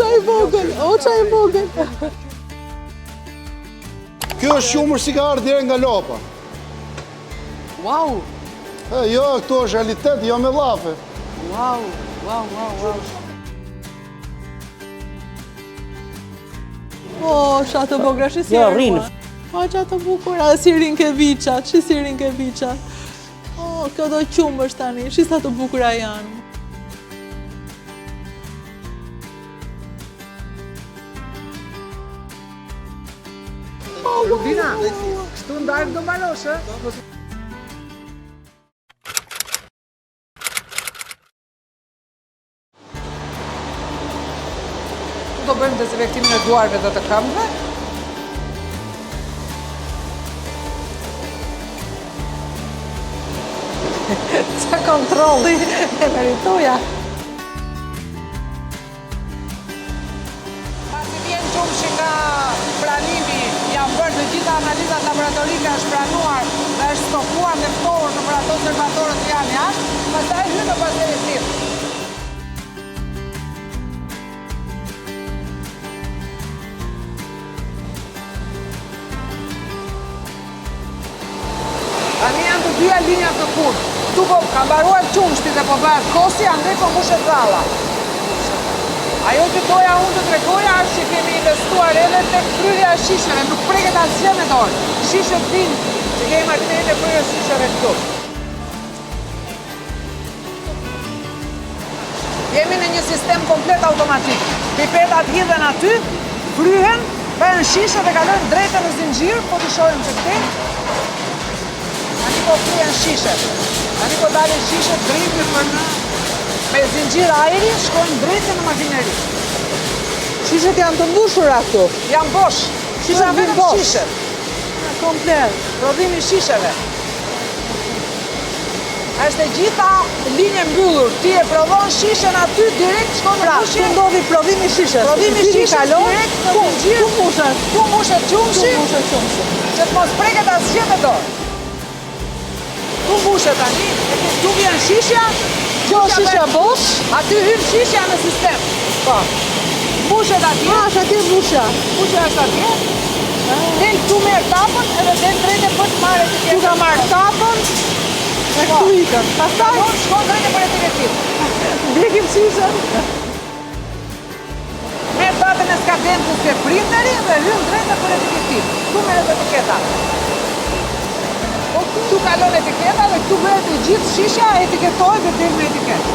çaj vogël, o çaj vogël. Kjo është qumër si ka ardhur deri nga lapa. Wow. Jo, këto është realitet, jo me llafe. Wow. O, shatë bogra, që si rrinë. O, që ato bukura, si rinë ke viqat, që si rinë ke viqat. O, kjo do qumë është tani, që sa të bukura janë. Rubina, shtu ndarë do mbaroshë? Do bëjmë dezinfektimin e duarve dhe të këmbëve. Qa kontrolli e meritoja. Pasi vjen qumshi nga pranimi, janë bërë të gjitha analizat laboratorike, është pranuar dhe është stopuar dhe ftohur në për ato observatorët që janë jashtë, pastaj hyn në pasterisim. Tani janë të dyja linjat të punë. Tu po ka mbaruar qumshti dhe po bëhet kosi, andaj po mbushet rralla. Ajo që doja unë të tregoja është që kemi investuar edhe tek fryrja e shisheve, nuk preket asgjë me dorë. Shishet vinë që kemi makinerinë e fryrjes shisheve këtu. Jemi në një sistem komplet automatik. Pipetat hidhen aty, fryhen, bëhen shishe dhe kalojnë drejtë në zinxhir, po të shohim që këtej. Tani po fryen shishet. Tani po dalin shishet drejtë për në me zinxhir ajri, shkojnë drejtë në makineri. Shishet janë të mbushura këtu? Janë bosh. Shishet vetëm shishet. Komplet. Prodhimi shisheve. Është e gjitha linje mbyllur. Ti e prodhon shishen aty, direkt shkon në bushje. Pra, ndodhi prodhimi shishes. Prodhimi shishes direkt në zinxhir. Ku mushet? Ku mushet qumshi. Që të mos preket asgjë me dorë. Tu mbushet tani, tu vjen shishja, kjo shishja bosh, aty hyn shishja në sistem. Po. Mbushet atje. Është atje mbushja. Mbushja është atje. Del tu merr tapën edhe del drejtë për të marrë etiketën. Tu ka marrë tapën, e këtu ikën. Pastaj shkon drejtë për etiketim. Ndjekim shishen. Merr datën e skadentës ke printeri dhe hyn drejtë për etiketim. Tu merret etiketa. Këtu kalon etiketa dhe këtu bëhet e gjithë shishja, etiketohet dhe del me etiketë.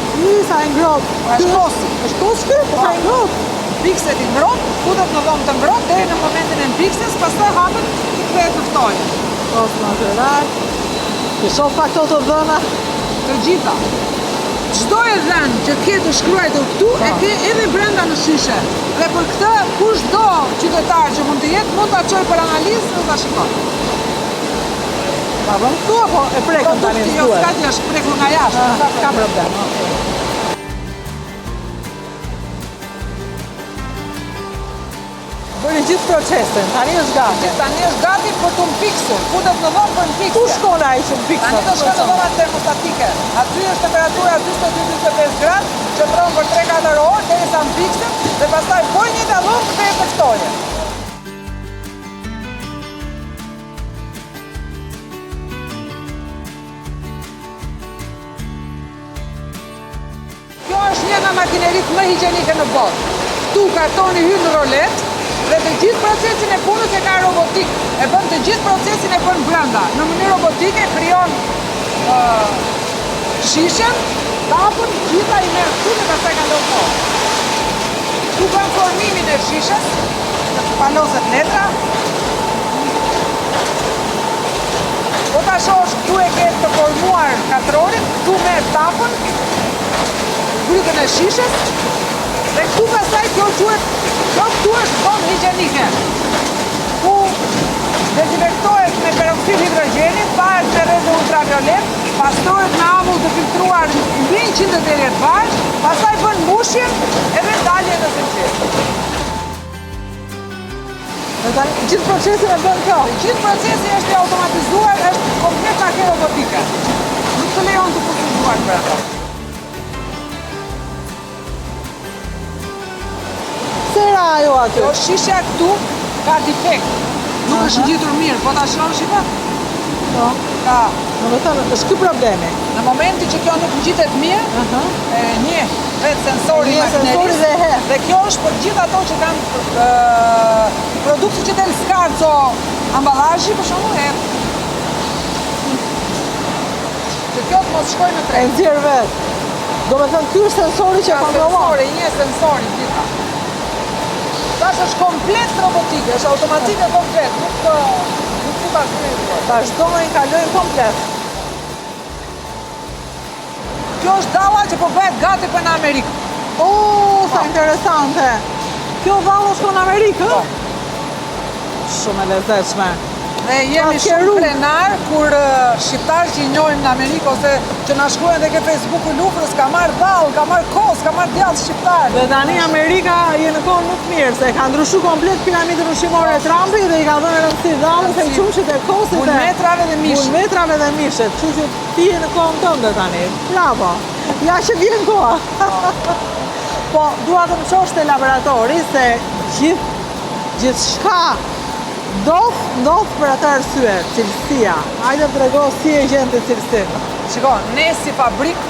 Sa e ngrohtë. Është kosi. Është kosi kjo? Sa e ngrohtë. Pikset i ngrohtë, futet në dhomë të ngrohtë deri në momentin e mpiksjes, pastaj hapet i kthehet në ftoje. Os natural. Ti shoh pa këto të dhëna të gjitha. Çdo e dhënë që ke të shkruar këtu e ke edhe brenda në shishe. Dhe për këtë kushdo qytetar që mund të jetë mund ta çojë për analizë dhe ta shikojë. Pa vëm këtu apo e prekën tani në jo, s'ka që është prekur nga jashtë, s'ka problem. Bëni gjithë procesin, tani është gati. Tani është gati për të mpiksur, futet në dhomë për mpiksje. Ku shkon ai që mpikset? Tani do shkon në dhoma termostatike. Aty është temperatura 42-45 gradë, qëndron për 3-4 orë derisa mpikset dhe pastaj bën një dallon kthehet në ftoje. Një nga makineritë më higjienike në botë. Këtu kartoni hyn në rolet dhe të gjithë procesin e punës e ka robotik. E bën të gjithë procesin e bën brenda. Në mënyrë robotike krijon shishen, tapën, gjitha i merr këtu dhe pastaj kalon kohë. Këtu bën formimin e shishes, paloset letra. Po ta shohësh këtu e ke të formuar katrorin, këtu merr tapën, grykën e shishes dhe këtu pastaj kjo quhet, kjo këtu është zonë higjienike ku dezinfektohet me peroksid hidrogjeni, pahet me rrezë ultraviolet, pastrohet me amull të filtruar mbi 100 deri në vaj, pastaj bën mbushjen edhe dalje në zinxhir. Gjithë procesin e bën kjo? Gjithë procesi është automatizuar, është komplet makine robotike. Nuk të lejon të fuqizuar për ato. aty. Kjo shishja këtu ka defekt. Nuk është ngjitur mirë, po ta shohësh i pa? Po. Ka. Domethënë, është ky problemi. Në momentin që kjo nuk ngjitet mirë, e njeh vetë sensori Njeh sensori dhe e hedh. Dhe kjo është për gjithë ato që kanë produkte që del skarco amballazhi, për shembull, që kjo të mos shkojë në E tregë. nxjerr vetë. Domethënë, ky është sensori që kontrollon. Sensori, një sensori gjitha. Tash është komplet robotike, është automatike komplet, nuk ka asnjë. Vazhdojnë, kalojnë komplet. Kjo është dalla që po bëhet gati për në Amerikë. Sa interesante. Kjo vallë është në Amerikë? Po. Shumë e lezetshme. Ne jemi shumë krenar kur shqiptarë që i njohin në Amerikë ose që na shkruajnë dhe ke Facebooku Lufrës, ka marrë dallë, ka marrë kos, ka marrë djallë shqiptarë. Dhe tani Amerika je në kohën më të mirë, se ka ndryshu komplet piramidën ushqimore e Trumpit dhe i ka dhënë rëndësi dallës e qumshit e kosit Bulmetrave dhe mishit. Bulmetrave dhe mishit. Kështu që ti je në kohën tënde tani. Bravo. Ja që vjen koha. Po, dua të më çosh te laboratori se gjithçka ndodh për atë arsye, cilësia. Hajde trego si e gjen të cilësinë. Shiko, ne si fabrikë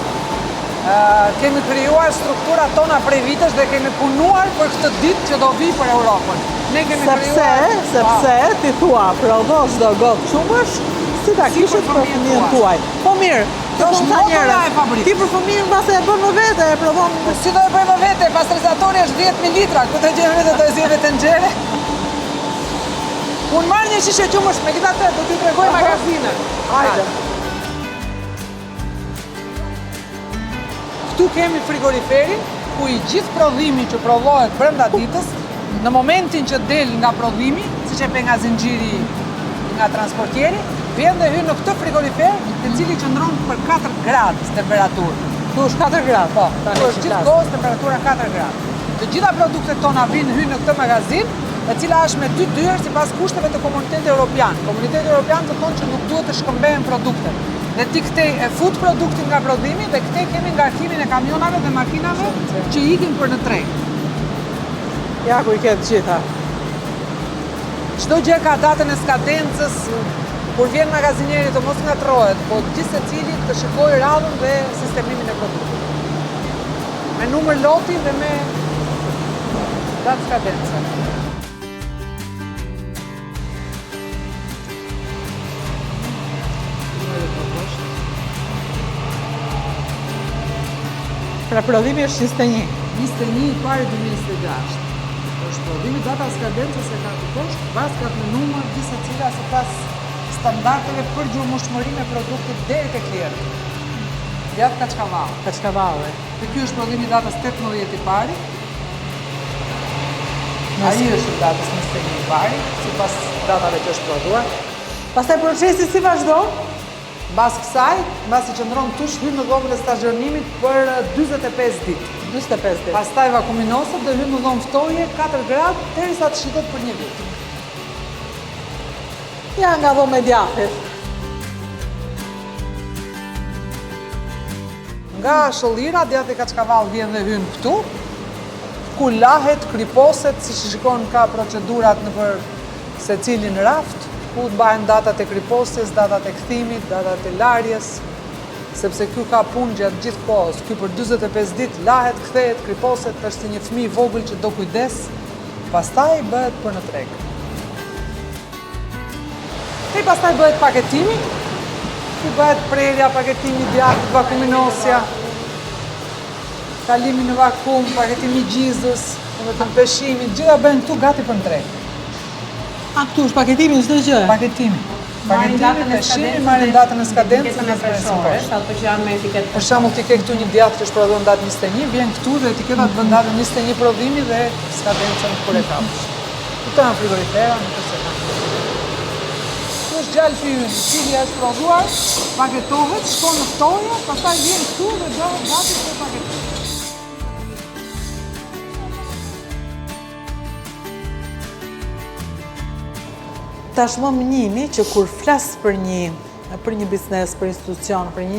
kemi krijuar strukturat tona prej vitesh dhe kemi punuar për këtë ditë që do vi për Europën. Ne kemi krijuar sepse ti thua, prodho çdo gotë qumësh, si ta kishe për fëmijën tuaj. Po mirë, kjo është motola e fabrikës. Ti për fëmijën pastaj e bën më vete, e prodhon. Si do e bëj më vete, pastrizatori është 10 ml, ku të gjej vetë do e zjeve të nxjerrë. Unë marrë një shishe qumësh, me kita të do t'i tregoj magazine. Hajde. Këtu kemi frigoriferin, ku i gjithë prodhimi që prodhohet brenda ditës, në momentin që del nga prodhimi, siç e pe nga zinxhiri nga transportieri, vjen dhe hyn në këtë frigorifer, i cili qëndron për 4 gradë temperaturë. Tu është 4 gradë. Po, tu është gjithkohës temperatura 4 gradë. Të gjitha produktet tona hynë në këtë magazin, e cila është me 2 dyrë sipas kushteve të Komunitetit Evropian. Komuniteti Evropian të thonë që nuk duhet të shkëmbehen produktet. Dhe ti këtej e fut produktin nga prodhimi dhe këtej kemi ngarkimin e kamionave dhe makinave që ikin për në tregë. Ja ku i ketë gjitha. Çdo gjë ka datën e skadencës, kur vjen magazinieri të mos ngatrohet, po gjithë secili të shikojë radhën dhe sistemimin e produktit. Me numër loti dhe me datë skadence. Pra prodhimi është 21. 21 i pari 2026. Është prodhimi data skadencës e ka të poshtë, baskat në numër disa cila sipas standardeve për gjurmëshmëri me produktit deri te klienti. Djatë Kaçkavall. Kaçkavalli. Dhe ky është prodhimi datës 18 i pari. Ai është datës 21 i pari, sipas datave që është prodhuar. Pastaj procesi si vazhdon? Mbas kësaj, mbasi qëndron tush hyn në dhomën e stazhonimit për 45 ditë. 45 ditë. Pastaj vakuminoset dhe hyn në dhomë ftoje 4 gradë derisa të shitet për 1 vit. Ja nga dhomë e djathit. Nga shëllira, djati Kaçkavall vjen dhe hyn këtu, ku lahet, kriposet, si që shikon ka procedurat në për secilin raft, ku të mbahen datat e kriposjes, datat e kthimit, datat e larjes, sepse ky ka punë gjatë gjithë kohës. Ky për 45 ditë lahet, kthehet, kriposet, është si një fëmijë i vogël që do kujdes, pastaj bëhet për në tregë. E pastaj bëhet paketimi, ku bëhet prerja, paketimi djathit, vakuminosja, kalimi në vakum, paketimi gjizës, të peshimi, gjitha bëhen këtu gati për në tregë. A këtu është paketimi çdo gjë? Paketimi. Paketimi, peshimi, marrin datën e skadencës dhe presin poshtë. Për shembull, ti ke këtu një djathtë që është prodhuar në datën 21, vjen këtu dhe etiketa të vën datën 21 prodhimi dhe skadencën kur e kapësh. Këto janë frigorifera, nuk është se kanë. Kjo është gjalpi ynë, i cili është prodhuar, paketohet, shkon në ftoje, pastaj vjen këtu dhe bëhet gati për paketim. Tashmë më njihni që kur flas për një biznes, për institucion, për një